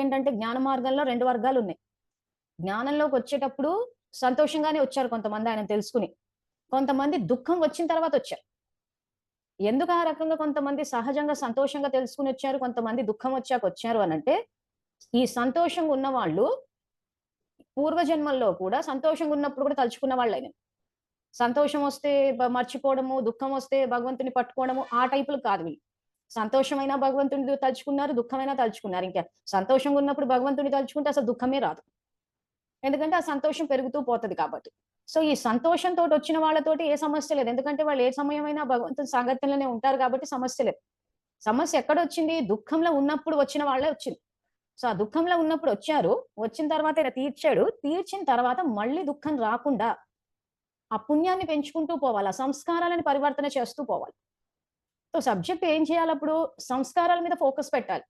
ఏంటంటే జ్ఞాన మార్గంలో 2 వర్గాలున్నాయి. జ్ఞానంలోకి వచ్చేటప్పుడు సంతోషంగానే వచ్చారు కొంతమంది ఆయనను తెలుసుకుని. కొంతమంది దుఃఖం వచ్చిన తర్వాత వచ్చారు. ఎందుకు ఆ రకంగా కొంతమంది సహజంగా సంతోషంగా తెలుసుకొనొచ్చారు. కొంతమంది దుఃఖం వచ్చాక వచ్చారు అనంటే, ఈ సంతోషంగా ఉన్నవాళ్ళు పూర్వజన్మల్లో కూడా సంతోషంగా ఉన్నప్పుడు కూడా తలుచుకున్న వాళ్ళేను. సంతోషం వస్తే మర్చిపోవడము, దుఃఖం వస్తే భగవంతుడిని పట్టుకోవడము ఆ టైపులు కాదు వీళ్ళు. సంతోషమైనా భగవంతుడిని తలుచుకున్నారు, దుఃఖమైనా తలుచుకున్నారు. ఇంకా సంతోషంగా ఉన్నప్పుడు భగవంతుడిని తలుచుకుంటే అసలు దుఃఖమే రాదు. ఎందుకంటే ఆ సంతోషం పెరుగుతూ పోతది కాబట్టి. సో, ఈ సంతోషంతోటి వచ్చిన వాళ్ళతోటి ఏ సమస్య లేదు. ఎందుకంటే వాళ్ళు ఏ సమయమైనా భగవంతుని సాంగత్యంలోనే ఉంటారు కాబట్టి సమస్య లేదు. సమస్య ఎక్కడొచ్చింది? దుఃఖంలో ఉన్నప్పుడు వచ్చిన వాళ్ళే వచ్చింది. సో, ఆ దుఃఖంలో ఉన్నప్పుడు వచ్చారు. వచ్చిన తర్వాత ఈయన తీర్చాడు. తీర్చిన తర్వాత మళ్ళీ దుఃఖం రాకుండా ఆ పుణ్యాన్ని పెంచుకుంటూ పోవాలి. ఆ సంస్కారాలను పరివర్తన చేస్తూ పోవాలి. సో, సబ్జెక్ట్ ఏం చేయాలప్పుడు? సంస్కారాల మీద ఫోకస్ పెట్టాలి.